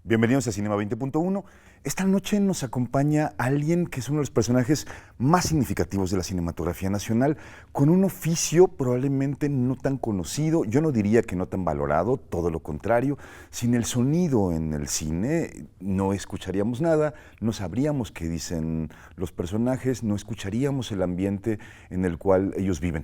Bienvenidos a Cinema 20.1. Esta noche nos acompaña alguien que es uno de los personajes más significativos de la cinematografía nacional, con un oficio probablemente no tan conocido, yo no diría que no tan valorado, todo lo contrario. Sin el sonido en el cine no escucharíamos nada, no sabríamos qué dicen los personajes, no escucharíamos el ambiente en el cual ellos viven.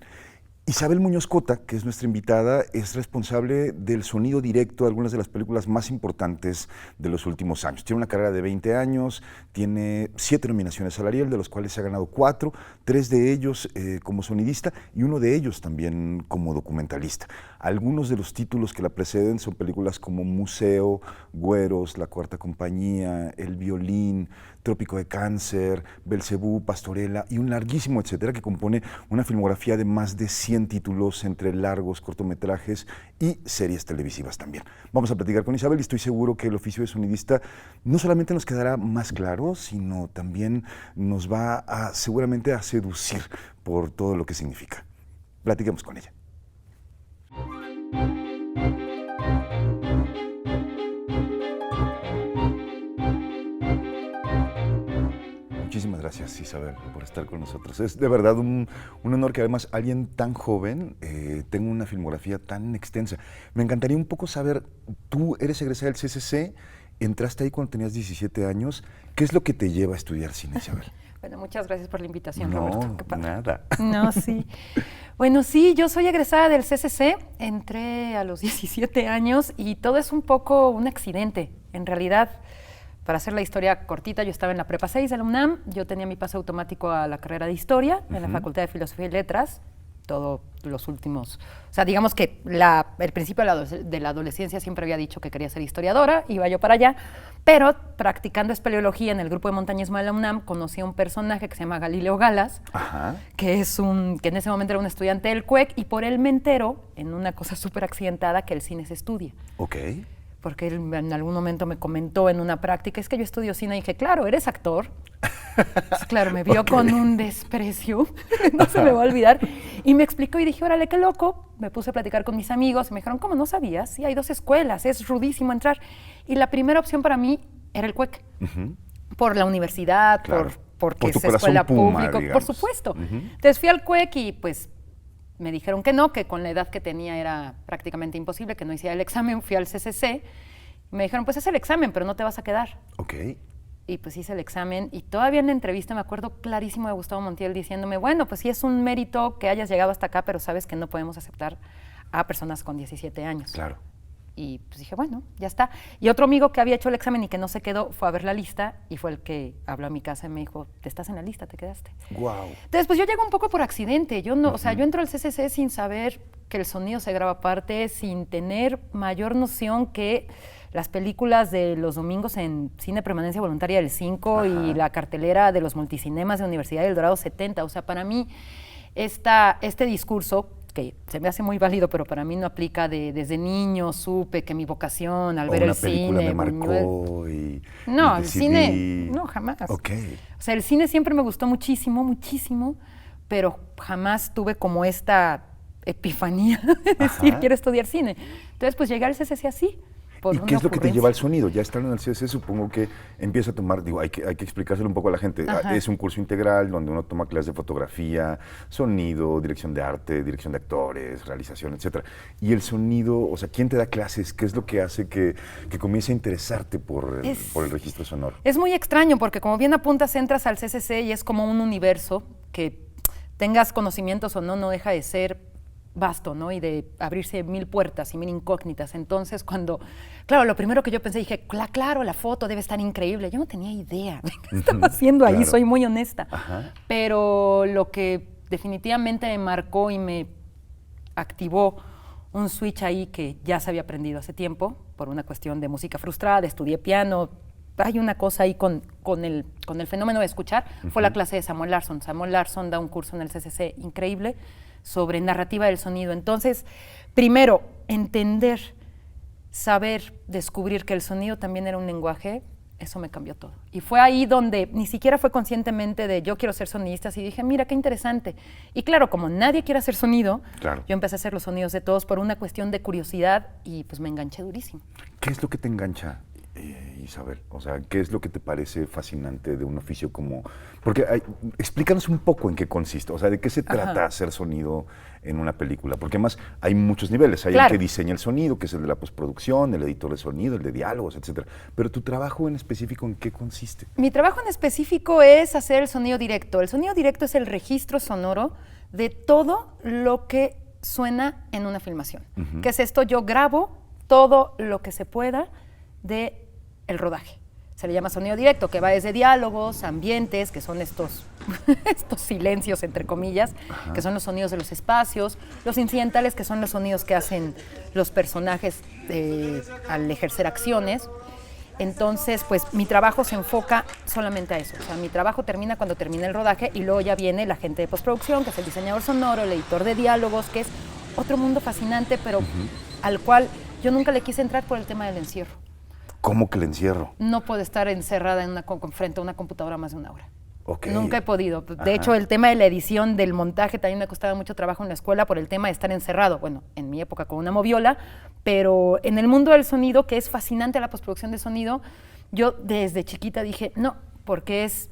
Isabel Muñoz Cota, que es nuestra invitada, es responsable del sonido directo de algunas de las películas más importantes de los últimos años. Tiene una carrera de 20 años, tiene 7 nominaciones al Ariel, de los cuales se ha ganado 4, 3 de ellos como sonidista y uno de ellos también como documentalista. Algunos de los títulos que la preceden son películas como Museo, Güeros, La Cuarta Compañía, El Violín, Trópico de Cáncer, Belcebú, Pastorela y un larguísimo etcétera que compone una filmografía de más de 100 títulos entre largos, cortometrajes y series televisivas también. Vamos a platicar con Isabel y estoy seguro que el oficio de sonidista no solamente nos quedará más claro, sino también nos va seguramente a seducir por todo lo que significa. Platiquemos con ella. Muchísimas gracias, Isabel, por estar con nosotros. Es de verdad un honor que además alguien tan joven tenga una filmografía tan extensa. Me encantaría un poco saber, tú eres egresada del CCC, entraste ahí cuando tenías 17 años. ¿Qué es lo que te lleva a estudiar cine, Isabel? Bueno, muchas gracias por la invitación, No, Roberto. nada. No, sí. Bueno, sí, yo soy egresada del CCC, entré a los 17 años y todo es un poco un accidente. En realidad, para hacer la historia cortita, yo estaba en la Prepa 6 de la UNAM, yo tenía mi pase automático a la carrera de Historia en la Facultad de Filosofía y Letras, todos los últimos, o sea, digamos que el principio de la adolescencia siempre había dicho que quería ser historiadora, iba yo para allá, pero practicando espeleología en el grupo de montañismo de la UNAM, conocí a un personaje que se llama Galileo Galas, que en ese momento era un estudiante del CUEC, y por él me entero, en una cosa súper accidentada, que el cine se estudia. Ok. Porque él en algún momento me comentó en una práctica, es que yo estudio cine, y dije, claro, ¿eres actor? Pues, claro, me vio con un desprecio, no se me va a olvidar, y me explicó y dije, órale, qué loco. Me puse a platicar con mis amigos y me dijeron, ¿cómo no sabías? Sí, hay 2 escuelas, es rudísimo entrar. Y la primera opción para mí era el CUEC, por la universidad, claro, porque por es escuela pública, por digamos. supuesto. Entonces fui al CUEC y pues me dijeron que no, que con la edad que tenía era prácticamente imposible, que no hiciera el examen. Fui al CCC y me dijeron, pues haz el examen, pero no te vas a quedar. Ok. Y pues hice el examen y todavía en la entrevista me acuerdo clarísimo de Gustavo Montiel diciéndome, bueno, pues sí es un mérito que hayas llegado hasta acá, pero sabes que no podemos aceptar a personas con 17 años. Claro. Y pues dije, bueno, ya está. Y otro amigo que había hecho el examen y que no se quedó fue a ver la lista y fue el que habló a mi casa y me dijo, te estás en la lista, te quedaste. Wow. Entonces, pues yo llego un poco por accidente. Yo no, o sea, yo entro al CCC sin saber que el sonido se graba aparte, sin tener mayor noción que las películas de los domingos en Cine Permanencia Voluntaria del 5 y la cartelera de los multicinemas de Universidad del Dorado 70. O sea, para mí este discurso, que se me hace muy válido, pero para mí no aplica desde niño supe que mi vocación al ver el cine... Una película me marcó y No, decidí... el cine, no, jamás. Ok. O sea, el cine siempre me gustó muchísimo, muchísimo, pero jamás tuve como esta epifanía de decir, quiero estudiar cine. Entonces, pues llegué al CCC así. ¿Y qué es lo que te lleva al sonido? Ya estando en el CCC, supongo que empieza a tomar, digo, hay que explicárselo un poco a la gente. Es un curso integral donde uno toma clases de fotografía, sonido, dirección de arte, dirección de actores, realización, etcétera. Y el sonido, o sea, ¿quién te da clases? ¿Qué es lo que hace que comience a interesarte por el registro sonoro? Es muy extraño porque, como bien apuntas, entras al CCC y es como un universo que tengas conocimientos o no, no deja de ser vasto, ¿no? Y de abrirse 1000 puertas y 1000 incógnitas. Entonces, claro, lo primero que yo pensé, dije, claro, la foto debe estar increíble. Yo no tenía idea de qué estaba haciendo ahí, soy muy honesta. Pero lo que definitivamente me marcó y me activó un switch ahí que ya se había aprendido hace tiempo, por una cuestión de música frustrada, estudié piano. Hay una cosa ahí con el fenómeno de escuchar, fue la clase de Samuel Larsson. Samuel Larsson da un curso en el CCC increíble sobre narrativa del sonido. Entonces, primero, entender, saber, descubrir que el sonido también era un lenguaje, eso me cambió todo. Y fue ahí donde ni siquiera fue conscientemente de yo quiero ser sonidista, y dije, mira, qué interesante. Y claro, como nadie quiere hacer sonido, yo empecé a hacer los sonidos de todos por una cuestión de curiosidad y pues me enganché durísimo. ¿Qué es lo que te engancha, Isabel? O sea, ¿qué es lo que te parece fascinante de un oficio como...? Porque explícanos un poco en qué consiste, o sea, ¿de qué se trata hacer sonido en una película? Porque además hay muchos niveles, hay el que diseña el sonido, que es el de la postproducción, el editor de sonido, el de diálogos, etcétera. Pero tu trabajo en específico, ¿en qué consiste? Mi trabajo en específico es hacer el sonido directo. El sonido directo es el registro sonoro de todo lo que suena en una filmación. ¿Qué es esto? Yo grabo todo lo que se pueda de el rodaje. Se le llama sonido directo, que va desde diálogos, ambientes, que son estos, estos silencios, entre comillas, que son los sonidos de los espacios, los incidentales, que son los sonidos que hacen los personajes al ejercer acciones. Entonces, pues mi trabajo se enfoca solamente a eso. O sea, mi trabajo termina cuando termina el rodaje y luego ya viene la gente de postproducción, que es el diseñador sonoro, el editor de diálogos, que es otro mundo fascinante, pero al cual yo nunca le quise entrar por el tema del encierro. ¿Cómo que el encierro? No puedo estar encerrada frente a una computadora más de una hora. Okay. Nunca he podido. De hecho, el tema de la edición, del montaje, también me costaba mucho trabajo en la escuela por el tema de estar encerrado. Bueno, en mi época con una moviola, pero en el mundo del sonido, que es fascinante la postproducción de sonido, yo desde chiquita dije, no, porque es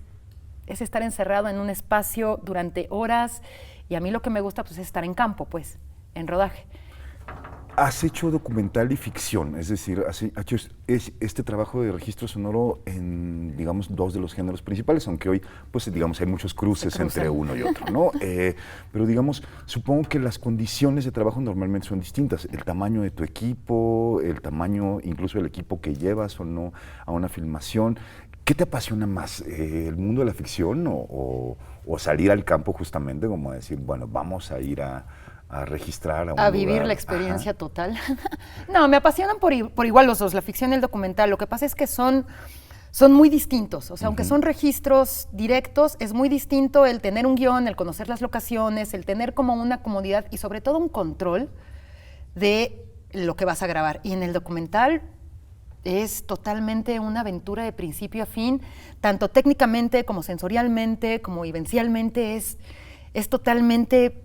estar encerrado en un espacio durante horas, y a mí lo que me gusta pues, es estar en campo, pues, en rodaje. Has hecho documental y ficción, es decir, has hecho este trabajo de registro sonoro en, digamos, dos de los géneros principales, aunque hoy, pues, digamos, hay muchos cruces entre uno y otro, ¿no? Pero, digamos, supongo que las condiciones de trabajo normalmente son distintas. El tamaño de tu equipo, el tamaño incluso del equipo que llevas o no a una filmación. ¿Qué te apasiona más, el mundo de la ficción o salir al campo justamente, como decir, bueno, vamos a ir a registrar a un vivir lugar? La experiencia total. No, me apasionan por igual los dos, la ficción y el documental. Lo que pasa es que son muy distintos. O sea, aunque son registros directos, es muy distinto el tener un guión, el conocer las locaciones, el tener como una comodidad y sobre todo un control de lo que vas a grabar. Y en el documental es totalmente una aventura de principio a fin, tanto técnicamente como sensorialmente, como vivencialmente, es totalmente,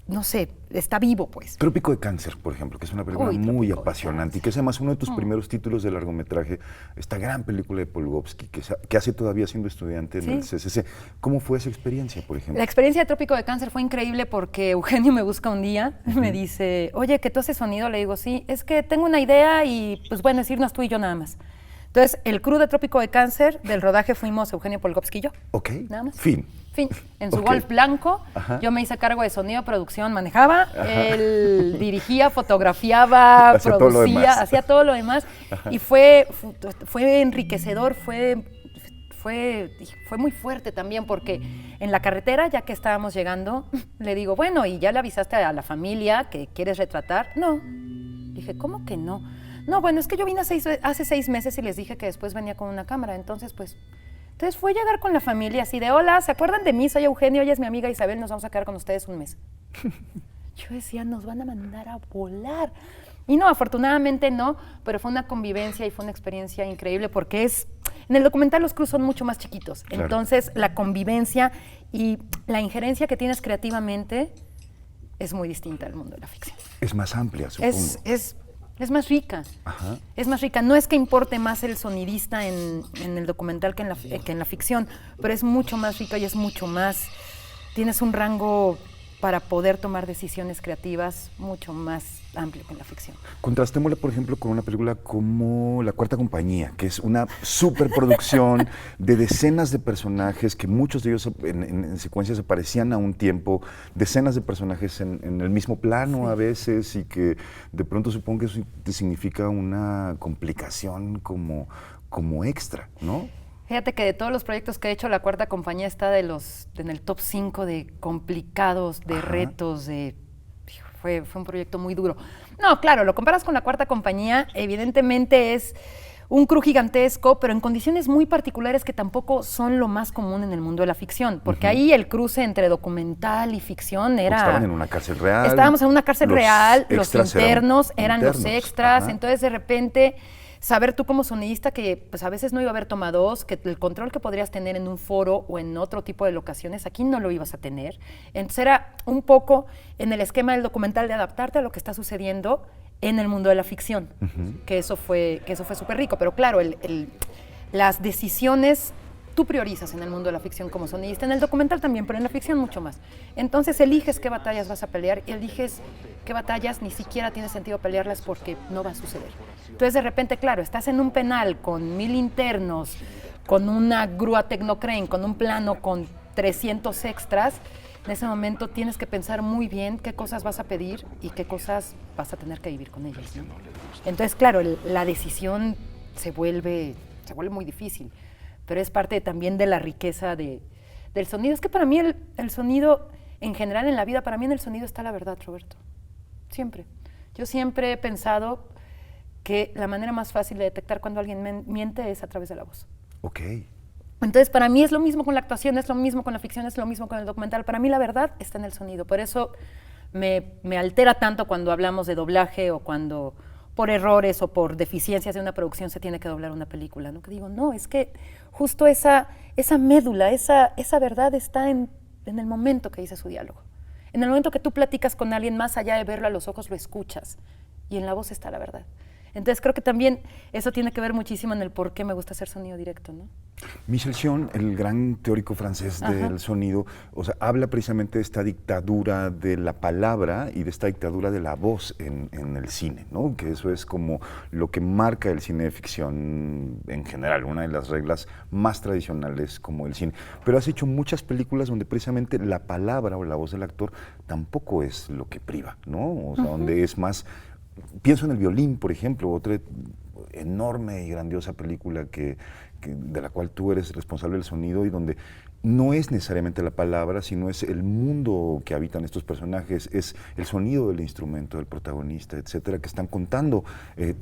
no sé, está vivo, pues. Trópico de Cáncer, por ejemplo, que es una película muy apasionante y que es además uno de tus primeros títulos de largometraje, esta gran película de Polgovsky, que hace todavía siendo estudiante en el CCC. ¿Cómo fue esa experiencia, por ejemplo? La experiencia de Trópico de Cáncer fue increíble porque Eugenio me busca un día, me dice, oye, ¿que tú haces sonido? Le digo, sí, es que tengo una idea y pues bueno, es irnos tú y yo nada más. Entonces, el crew de Trópico de Cáncer, del rodaje fuimos Eugenio Polgovsky y yo. Ok, nada más. Fin. En su Golf blanco, yo me hice cargo de sonido, producción, manejaba, él dirigía, fotografiaba, producía, hacía todo lo demás. Y fue enriquecedor, fue muy fuerte también, porque en la carretera, ya que estábamos llegando, le digo, bueno, ¿y ya le avisaste a la familia que quieres retratar? No. Dije, ¿cómo que no? No, bueno, es que yo vine hace 6 meses y les dije que después venía con una cámara, entonces fue llegar con la familia así de, hola, ¿se acuerdan de mí? Soy Eugenio, ella es mi amiga Isabel, nos vamos a quedar con ustedes un mes. Yo decía, nos van a mandar a volar. Y no, afortunadamente no, pero fue una convivencia y fue una experiencia increíble porque en el documental los crews son mucho más chiquitos. Claro. Entonces, la convivencia y la injerencia que tienes creativamente es muy distinta al mundo de la ficción. Es más amplia, supongo. Es más rica. Ajá. Es más rica. No es que importe más el sonidista en el documental que en la ficción, pero es mucho más rica y es mucho más... Tienes un rango para poder tomar decisiones creativas mucho más amplio que en la ficción. Contrastémosla, por ejemplo, con una película como La Cuarta Compañía, que es una superproducción de decenas de personajes, que muchos de ellos en secuencias aparecían a un tiempo, decenas de personajes en el mismo plano a veces, y que de pronto supongo que eso te significa una complicación como extra, ¿no? Fíjate que de todos los proyectos que he hecho, La Cuarta Compañía está en el top 5 de complicados, de retos, fue un proyecto muy duro. No, claro, lo comparas con La Cuarta Compañía, evidentemente es un crew gigantesco, pero en condiciones muy particulares que tampoco son lo más común en el mundo de la ficción, porque ahí el cruce entre documental y ficción era... Porque estaban en una cárcel real. Estábamos en una cárcel real, los internos eran los extras, entonces de repente... Saber tú como sonidista que pues a veces no iba a haber toma dos, que el control que podrías tener en un foro o en otro tipo de locaciones, aquí no lo ibas a tener. Entonces era un poco en el esquema del documental de adaptarte a lo que está sucediendo en el mundo de la ficción, que eso fue súper rico. Pero claro, las decisiones tú priorizas en el mundo de la ficción como sonidista, en el documental también, pero en la ficción mucho más. Entonces eliges qué batallas vas a pelear y eliges qué batallas ni siquiera tiene sentido pelearlas porque no va a suceder. Entonces de repente, claro, estás en un penal con 1000 internos, con una grúa Tecnocrane, con un plano con 300 extras. En ese momento tienes que pensar muy bien qué cosas vas a pedir y qué cosas vas a tener que vivir con ellas, ¿no? Entonces, claro, la decisión se vuelve muy difícil, pero es parte también de la riqueza del sonido. Es que para mí el sonido, en general en la vida, para mí en el sonido está la verdad, Roberto. Siempre. Yo siempre he pensado que la manera más fácil de detectar cuando alguien miente es a través de la voz. Ok. Entonces, para mí es lo mismo con la actuación, es lo mismo con la ficción, es lo mismo con el documental. Para mí la verdad está en el sonido. Por eso me altera tanto cuando hablamos de doblaje o cuando por errores o por deficiencias de una producción se tiene que doblar una película, ¿no? Que digo, no, es que justo esa médula, esa verdad está en el momento que dice su diálogo. En el momento que tú platicas con alguien, más allá de verlo a los ojos, lo escuchas. Y en la voz está la verdad. Entonces creo que también eso tiene que ver muchísimo en el por qué me gusta hacer sonido directo, ¿no? Michel Sion, el gran teórico francés del sonido, o sea, habla precisamente de esta dictadura de la palabra y de esta dictadura de la voz en el cine, ¿no? Que eso es como lo que marca el cine de ficción en general, una de las reglas más tradicionales como el cine. Pero has hecho muchas películas donde precisamente la palabra o la voz del actor tampoco es lo que priva, ¿no? O sea, donde es más... Pienso en El violín, por ejemplo, otra enorme y grandiosa película de la cual tú eres responsable del sonido y donde no es necesariamente la palabra, sino es el mundo que habitan estos personajes, es el sonido del instrumento, del protagonista, etcétera, que están contando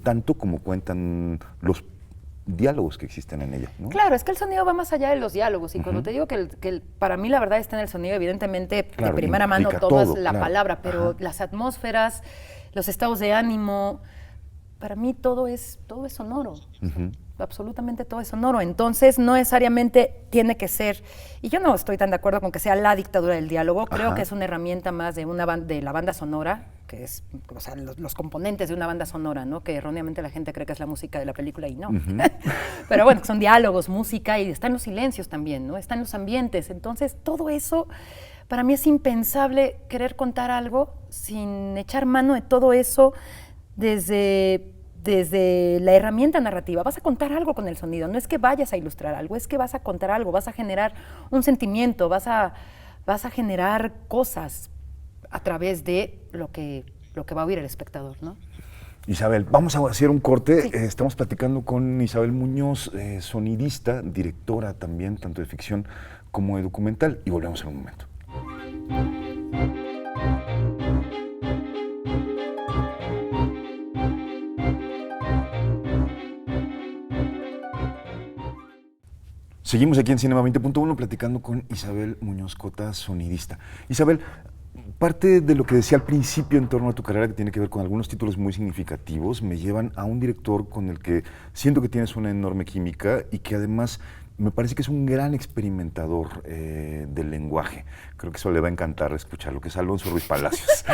tanto como cuentan los diálogos que existen en ella, ¿no? Claro, es que el sonido va más allá de los diálogos y cuando te digo que para mí la verdad está en el sonido, evidentemente Claro, de primera mano tomas todo, la claro. palabra, pero las atmósferas, los estados de ánimo, para mí todo es sonoro. Absolutamente todo es sonoro. Entonces, no necesariamente tiene que ser, y yo no estoy tan de acuerdo con que sea la dictadura del diálogo, creo que es una herramienta más de la banda sonora, que es, o sea, los componentes de una banda sonora, ¿no? Que erróneamente la gente cree que es la música de la película y no. Pero bueno, son diálogos, música y están los silencios también, ¿no? Están los ambientes. Entonces, todo eso, para mí es impensable querer contar algo sin echar mano de todo eso desde la herramienta narrativa. Vas a contar algo con el sonido, no es que vayas a ilustrar algo, es que vas a contar algo, vas a generar un sentimiento, vas a generar cosas a través de lo que va a oír el espectador, ¿no? Isabel, vamos a hacer un corte. Sí. Estamos platicando con Isabel Muñoz, sonidista, directora también, tanto de ficción como de documental, y volvemos en un momento. Seguimos aquí en Cinema 20.1 platicando con Isabel Muñoz Cota, sonidista. Isabel, parte de lo que decía al principio en torno a tu carrera, que tiene que ver con algunos títulos muy significativos, me llevan a un director con el que siento que tienes una enorme química y que además me parece que es un gran experimentador del lenguaje. Creo que eso le va a encantar escucharlo, que es Alonso Ruiz Palacios.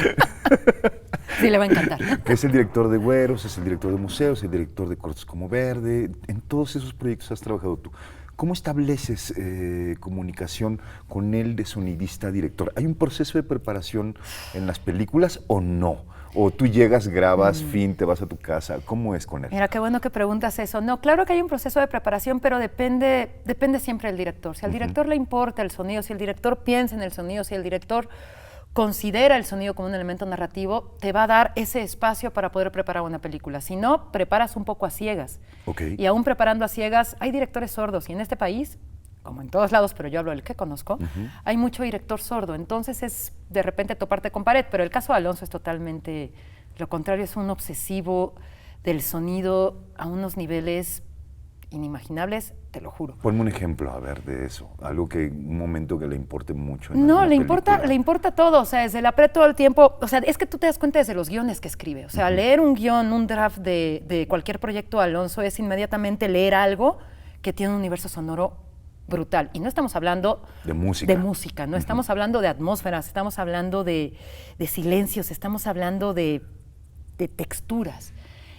Sí, le va a encantar. Que es el director de Güeros, es el director de museos, el director de Cortes como Verde. En todos esos proyectos has trabajado tú. ¿Cómo estableces comunicación con él de sonidista director? ¿Hay un proceso de preparación en las películas o no? ¿O tú llegas, grabas, fin, te vas a tu casa? ¿Cómo es con él? Mira, qué bueno que preguntas eso. No, claro que hay un proceso de preparación, pero depende siempre del director. Si al director le importa el sonido, si el director piensa en el sonido, si el director considera el sonido como un elemento narrativo, te va a dar ese espacio para poder preparar una película. Si no, preparas un poco a ciegas. Okay. Y aún preparando a ciegas, hay directores sordos. Y en este país, como en todos lados, pero yo hablo del que conozco, hay mucho director sordo. Entonces es de repente toparte con pared. Pero el caso de Alonso es totalmente lo contrario. Es un obsesivo del sonido a unos niveles inimaginables, te lo juro. Ponme un ejemplo, a ver, de eso. Algo un momento que le importe mucho. No, le importa todo, o sea, desde el aprieto todo el tiempo, o sea, es que tú te das cuenta desde los guiones que escribe, o sea, leer un guión, un draft de cualquier proyecto de Alonso es inmediatamente leer algo que tiene un universo sonoro brutal. Y no estamos hablando de música, no estamos hablando de atmósferas, estamos hablando de silencios, estamos hablando de de texturas.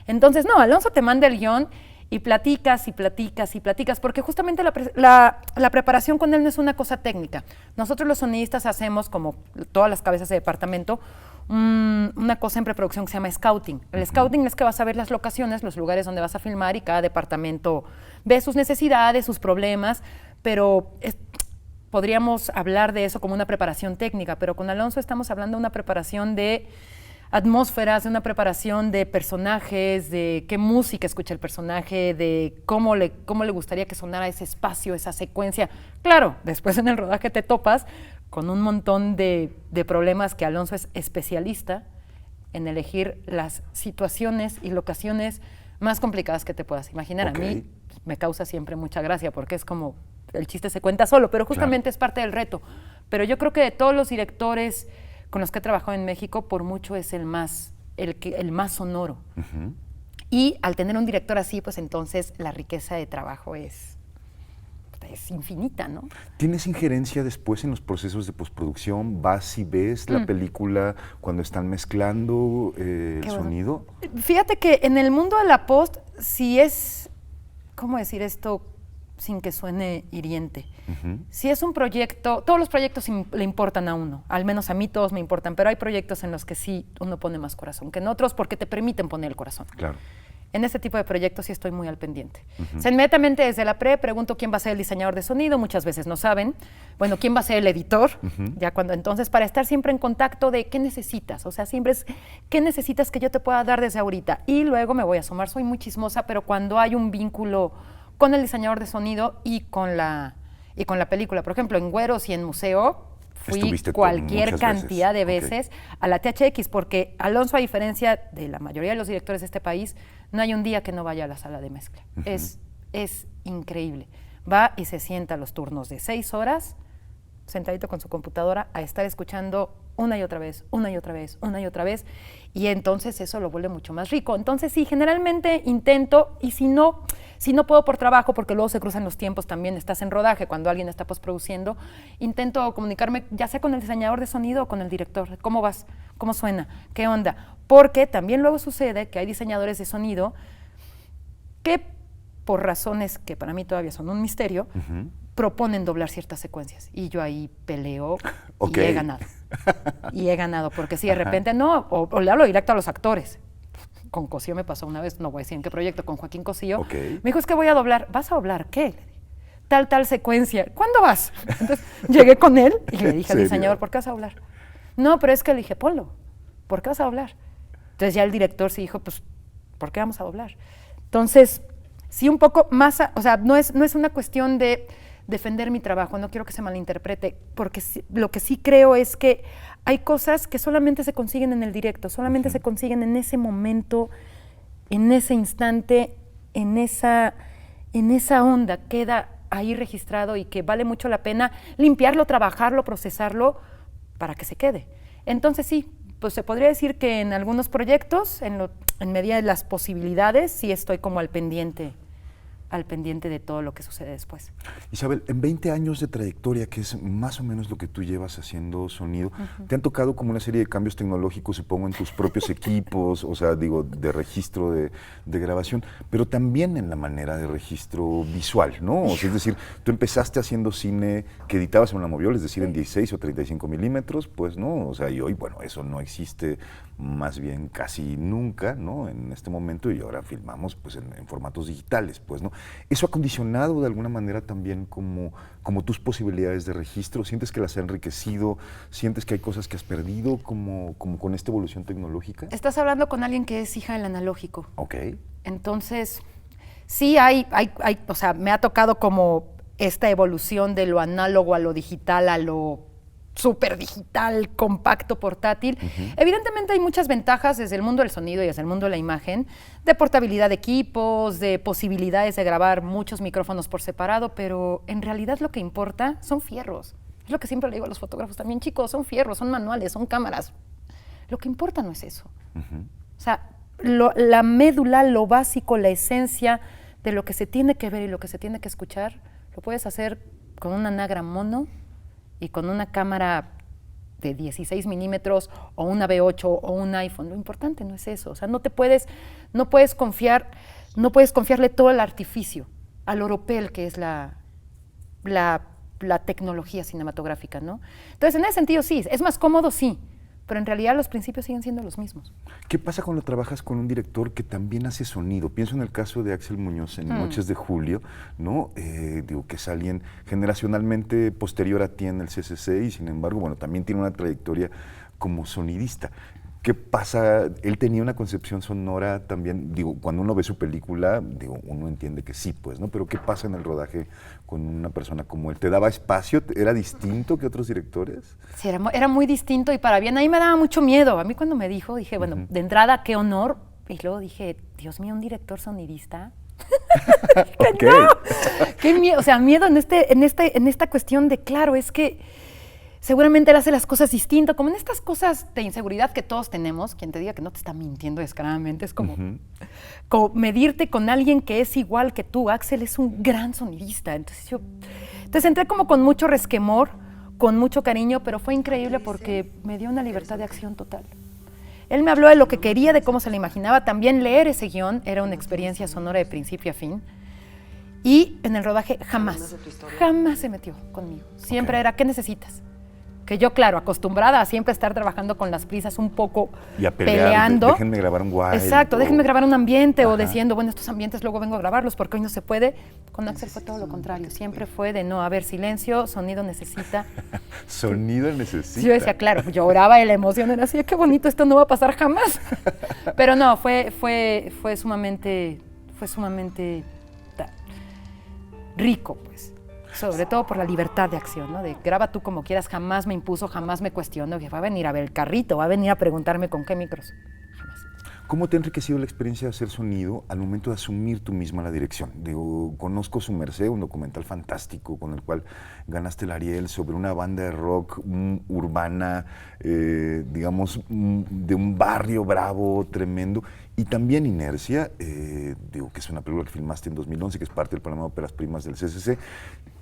Entonces, no, Alonso te manda el guión y platicas y platicas y platicas, porque justamente la preparación con él no es una cosa técnica. Nosotros los sonidistas hacemos, como todas las cabezas de departamento, una cosa en preproducción que se llama scouting. El scouting es que vas a ver las locaciones, los lugares donde vas a filmar y cada departamento ve sus necesidades, sus problemas, pero podríamos hablar de eso como una preparación técnica, pero con Alonso estamos hablando de una preparación de atmósferas, de una preparación de personajes, de qué música escucha el personaje, de cómo le gustaría que sonara ese espacio, esa secuencia. Claro, después en el rodaje te topas con un montón de problemas que Alonso es especialista en elegir las situaciones y locaciones más complicadas que te puedas imaginar. Okay. A mí me causa siempre mucha gracia porque es como el chiste se cuenta solo, pero justamente es parte del reto. Pero yo creo que de todos los directores con los que he trabajado en México, por mucho es el más sonoro. Y al tener un director así, pues entonces la riqueza de trabajo es infinita, ¿no? ¿Tienes injerencia después en los procesos de postproducción? ¿Vas y ves la película cuando están mezclando el sonido? Fíjate que en el mundo de la post, si es, ¿cómo decir esto sin que suene hiriente? Si es un proyecto, todos los proyectos le importan a uno, al menos a mí todos me importan, pero hay proyectos en los que sí uno pone más corazón que en otros porque te permiten poner el corazón. Claro. En este tipo de proyectos sí estoy muy al pendiente. O sea, inmediatamente desde la pregunto quién va a ser el diseñador de sonido, muchas veces no saben. Bueno, quién va a ser el editor, ya cuando entonces, para estar siempre en contacto de qué necesitas, o sea, siempre es qué necesitas que yo te pueda dar desde ahorita. Y luego me voy a asomar, soy muy chismosa, pero cuando hay un vínculo con el diseñador de sonido y con la película, por ejemplo, en Güeros y en Museo, fui cualquier cantidad de veces a la THX, porque Alonso, a diferencia de la mayoría de los directores de este país, no hay un día que no vaya a la sala de mezcla. Es increíble. Va y se sienta a los turnos de 6 horas, sentadito con su computadora, a estar escuchando una y otra vez, una y otra vez, una y otra vez, y entonces eso lo vuelve mucho más rico. Entonces sí, generalmente intento, y si no puedo por trabajo, porque luego se cruzan los tiempos también, estás en rodaje cuando alguien está postproduciendo, intento comunicarme ya sea con el diseñador de sonido o con el director. ¿Cómo vas? ¿Cómo suena? ¿Qué onda? Porque también luego sucede que hay diseñadores de sonido que, por razones que para mí todavía son un misterio, proponen doblar ciertas secuencias. Y yo ahí peleo y he ganado. Y he ganado, porque si de repente no, o le hablo directo a los actores. Con Cosío me pasó una vez, no voy a decir en qué proyecto, con Joaquín Cosío. Me dijo, es que voy a doblar. ¿Vas a doblar qué? Tal secuencia. ¿Cuándo vas? Entonces llegué con él y le dije al diseñador, ¿por qué vas a doblar? No, pero es que le dije, ponlo, ¿por qué vas a doblar? Entonces ya el director se dijo, pues, ¿por qué vamos a doblar? Entonces, sí, un poco más, o sea, no es una cuestión de defender mi trabajo, no quiero que se malinterprete, porque lo que sí creo es que hay cosas que solamente se consiguen en el directo, solamente se consiguen en ese momento, en ese instante, en esa onda, queda ahí registrado y que vale mucho la pena limpiarlo, trabajarlo, procesarlo para que se quede. Entonces sí, pues se podría decir que en algunos proyectos, en medida de las posibilidades, sí estoy como al pendiente de todo lo que sucede después. Isabel, en 20 años de trayectoria, que es más o menos lo que tú llevas haciendo sonido, ¿te han tocado como una serie de cambios tecnológicos, supongo, en tus propios equipos, o sea, digo, de registro de grabación, pero también en la manera de registro visual, ¿no? O sea, es decir, tú empezaste haciendo cine que editabas en una moviola, es decir, en 16 o 35 milímetros, pues, ¿no? O sea, y hoy, bueno, eso no existe más bien casi nunca, ¿no? En este momento, y ahora filmamos, pues, en formatos digitales, pues, ¿no? ¿Eso ha condicionado de alguna manera también como tus posibilidades de registro? ¿Sientes que las ha enriquecido? ¿Sientes que hay cosas que has perdido como con esta evolución tecnológica? Estás hablando con alguien que es hija del analógico. Ok. Entonces, sí hay, o sea, me ha tocado como esta evolución de lo análogo a lo digital, a lo súper digital, compacto, portátil. Evidentemente hay muchas ventajas desde el mundo del sonido y desde el mundo de la imagen, de portabilidad de equipos, de posibilidades de grabar muchos micrófonos por separado, pero en realidad lo que importa son fierros. Es lo que siempre le digo a los fotógrafos también, chicos, son fierros, son manuales, son cámaras. Lo que importa no es eso. O sea, la médula, lo básico, la esencia de lo que se tiene que ver y lo que se tiene que escuchar, lo puedes hacer con una Nagra mono y con una cámara de 16 milímetros o una B8 o un iPhone. Lo importante no es eso. O sea, no puedes confiarle todo el artificio al oropel que es la tecnología cinematográfica, ¿no? Entonces, en ese sentido, sí, es más cómodo, sí, pero en realidad los principios siguen siendo los mismos. ¿Qué pasa cuando trabajas con un director que también hace sonido? Pienso en el caso de Axel Muñoz en Noches de Julio, ¿no? Digo, que es alguien generacionalmente posterior a ti en el CCC y sin embargo, bueno, también tiene una trayectoria como sonidista. ¿Qué pasa? Él tenía una concepción sonora también, digo, cuando uno ve su película, digo, uno entiende que sí, pues, ¿no? Pero ¿qué pasa en el rodaje con una persona como él? ¿Te daba espacio? ¿Era distinto que otros directores? Sí, era muy distinto y para bien. A mí me daba mucho miedo. A mí cuando me dijo, dije, bueno, de entrada, qué honor. Y luego dije, Dios mío, un director sonidista. Okay. ¡No! Qué miedo, o sea, miedo en esta cuestión de, claro, es que seguramente él hace las cosas distinto, como en estas cosas de inseguridad que todos tenemos. Quien te diga que no te está mintiendo descaradamente, es como medirte con alguien que es igual que tú. Axel es un gran sonidista, entonces entré como con mucho resquemor, con mucho cariño, pero fue increíble porque me dio una libertad de acción total. Él me habló de lo que quería, de cómo se le imaginaba. También leer ese guión era una experiencia sonora de principio a fin. Y en el rodaje jamás se metió conmigo. Siempre era, ¿qué necesitas? Que yo, claro, acostumbrada a siempre estar trabajando con las prisas un poco y a pelear, peleando. Déjenme grabar un wild. Exacto, déjenme grabar un ambiente o diciendo, bueno, estos ambientes luego vengo a grabarlos porque hoy no se puede. Con Axel fue todo lo contrario. Siempre fue de no haber silencio, sonido necesita. Sonido necesita. Yo decía, claro, lloraba y la emoción era así, qué bonito, esto no va a pasar jamás. Pero no, fue sumamente rico, pues. Sobre todo por la libertad de acción, ¿no? De graba tú como quieras, jamás me impuso, jamás me cuestionó, que va a venir a ver el carrito, va a venir a preguntarme con qué micros. Jamás. ¿Cómo te ha enriquecido la experiencia de hacer sonido al momento de asumir tú misma la dirección? Digo, conozco Su Merced, un documental fantástico con el cual ganaste el Ariel sobre una banda de rock urbana, digamos, de un barrio bravo, tremendo. Y también Inercia, digo, que es una película que filmaste en 2011, que es parte del programa de óperas primas del CCC.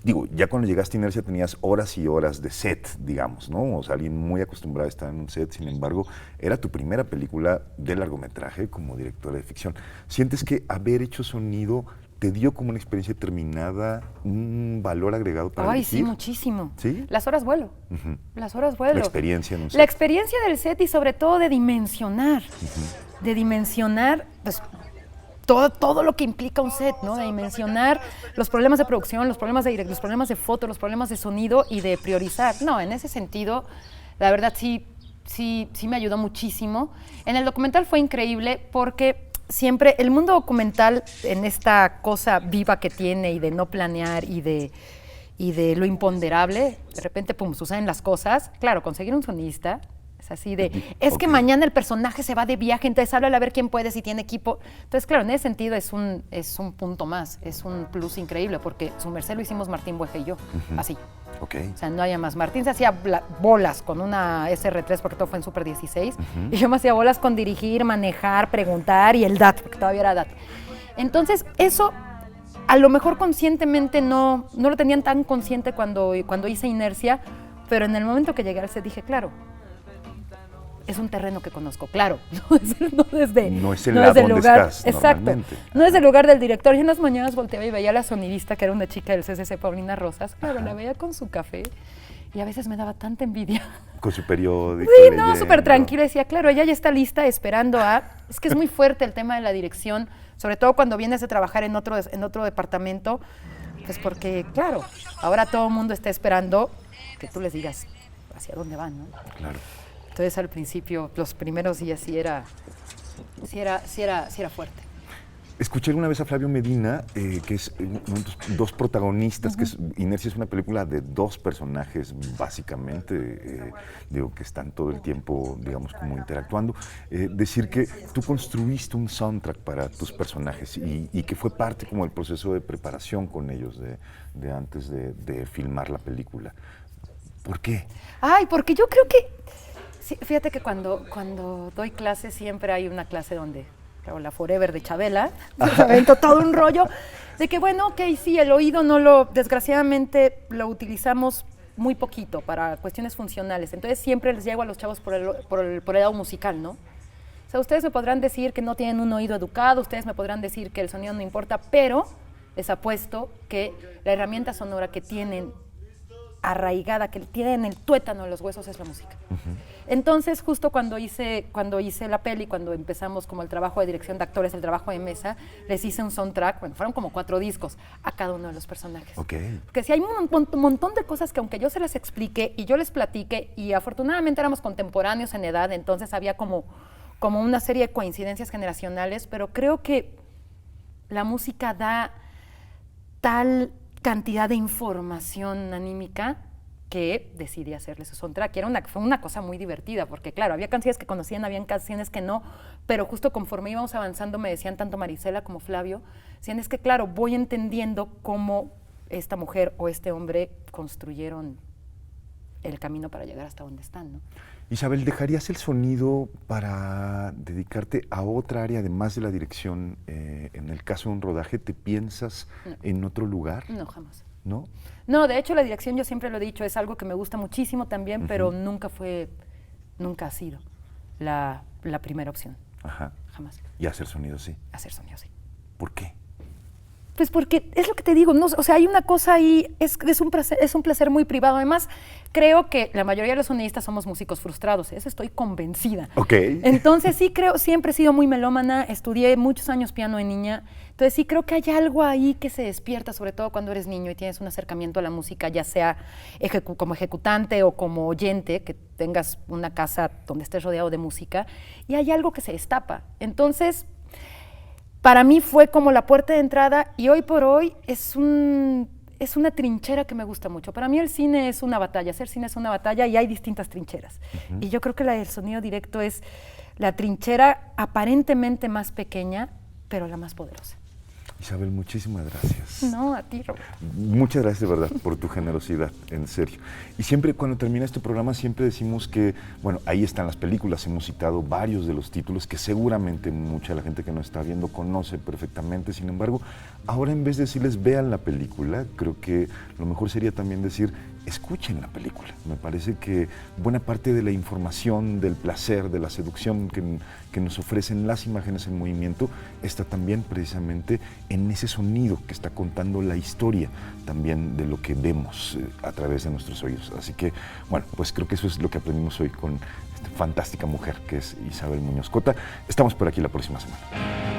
Digo, ya cuando llegaste a Inercia tenías horas y horas de set, digamos, ¿no? O sea, alguien muy acostumbrado a estar en un set, sin embargo, era tu primera película de largometraje como directora de ficción. ¿Sientes que haber hecho sonido te dio como una experiencia terminada un valor agregado para dirigir? Sí, muchísimo. ¿Sí? Las horas vuelo. Las horas vuelo. La experiencia en un set. La experiencia del set y sobre todo de dimensionar. De dimensionar, pues, todo lo que implica un set, ¿no? De dimensionar los problemas de producción, los problemas de foto, los problemas de sonido y de priorizar. No, en ese sentido, la verdad sí me ayudó muchísimo. En el documental fue increíble porque siempre el mundo documental, en esta cosa viva que tiene y de no planear y de lo imponderable, de repente, pum, suceden las cosas. Claro, conseguir un sonidista es así de, es que mañana el personaje se va de viaje, entonces háblale a ver quién puede, si tiene equipo. Entonces, claro, en ese sentido es un punto más, es un plus increíble, porque Su Merced lo hicimos Martín Bueja y yo, así. Okay. O sea, no había más. Martín se hacía bolas con una SR3 porque todo fue en Super 16, y yo me hacía bolas con dirigir, manejar, preguntar y el DAT, porque todavía era DAT. Entonces, eso a lo mejor conscientemente no lo tenían tan consciente cuando hice Inercia, pero en el momento que llegué al set dije, claro, es un terreno que conozco, claro, no es el lugar, estás, exacto, no es el lugar del director. Yo en las mañanas volteaba y veía a la sonidista, que era una chica del CCC, Paulina Rosas, claro, la veía con su café y a veces me daba tanta envidia. Con su periódico. Sí, leyendo. no, súper tranquila, decía, claro, ella ya está lista esperando es que es muy fuerte el tema de la dirección, sobre todo cuando vienes de trabajar en otro departamento, pues porque, claro, ahora todo el mundo está esperando que tú les digas hacia dónde van, ¿no? Claro. Entonces al principio, los primeros días sí era fuerte. Escuché una vez a Flavio Medina, que es uno de tus dos protagonistas, que es Inercia es una película de dos personajes, básicamente, digo, que están todo el tiempo, digamos, como interactuando. Decir que tú construiste un soundtrack para tus personajes y que fue parte como del proceso de preparación con ellos de antes de filmar la película. ¿Por qué? Ay, porque yo creo que, sí, fíjate que cuando doy clases siempre hay una clase donde hago la Forever de Chabela, avento todo un rollo de que, bueno, ok, sí, el oído desgraciadamente lo utilizamos muy poquito para cuestiones funcionales. Entonces siempre les llego a los chavos por el lado musical, ¿no? O sea, ustedes me podrán decir que no tienen un oído educado, ustedes me podrán decir que el sonido no importa, pero les apuesto que la herramienta sonora que tienen arraigada, que tienen el tuétano en los huesos es la música. Entonces, justo cuando hice la peli, cuando empezamos como el trabajo de dirección de actores, el trabajo de mesa, les hice un soundtrack, bueno, fueron como 4 discos a cada uno de los personajes. Okay. Porque si hay un montón de cosas que aunque yo se las explique y yo les platique, y afortunadamente éramos contemporáneos en edad, entonces había como una serie de coincidencias generacionales, pero creo que la música da tal cantidad de información anímica que decidí hacerle su soundtrack. Fue una cosa muy divertida, porque claro, había canciones que conocían, habían canciones que no, pero justo conforme íbamos avanzando me decían tanto Marisela como Flavio, decían, es que claro, voy entendiendo cómo esta mujer o este hombre construyeron el camino para llegar hasta donde están, ¿no? Isabel, ¿dejarías el sonido para dedicarte a otra área además de la dirección? En el caso de un rodaje, ¿te piensas en otro lugar? No, jamás. ¿No? No, de hecho la dirección, yo siempre lo he dicho, es algo que me gusta muchísimo también, pero nunca ha sido la primera opción. Ajá. Jamás. Y hacer sonido, sí. Hacer sonido, sí. ¿Por qué? Pues porque es lo que te digo, no, o sea, hay una cosa ahí, es un placer muy privado. Además, creo que la mayoría de los sonidistas somos músicos frustrados, eso estoy convencida. Ok. Entonces sí creo, siempre he sido muy melómana, estudié muchos años piano de niña, entonces sí creo que hay algo ahí que se despierta, sobre todo cuando eres niño y tienes un acercamiento a la música, ya sea como ejecutante o como oyente, que tengas una casa donde estés rodeado de música, y hay algo que se destapa. Entonces, para mí fue como la puerta de entrada y hoy por hoy es una trinchera que me gusta mucho. Para mí el cine es una batalla, hacer cine es una batalla y hay distintas trincheras. Y yo creo que la del sonido directo es la trinchera aparentemente más pequeña, pero la más poderosa. Isabel, muchísimas gracias. No, a ti, Robert. Muchas gracias de verdad por tu generosidad, en serio. Y siempre cuando termina este programa siempre decimos que, bueno, ahí están las películas, hemos citado varios de los títulos que seguramente mucha de la gente que nos está viendo conoce perfectamente. Sin embargo, ahora en vez de decirles vean la película, creo que lo mejor sería también decir escuchen la película. Me parece que buena parte de la información, del placer, de la seducción que nos ofrecen las imágenes en movimiento está también precisamente en ese sonido que está contando la historia también de lo que vemos a través de nuestros oídos. Así que, bueno, pues creo que eso es lo que aprendimos hoy con esta fantástica mujer que es Isabel Muñoz Cota. Estamos por aquí la próxima semana.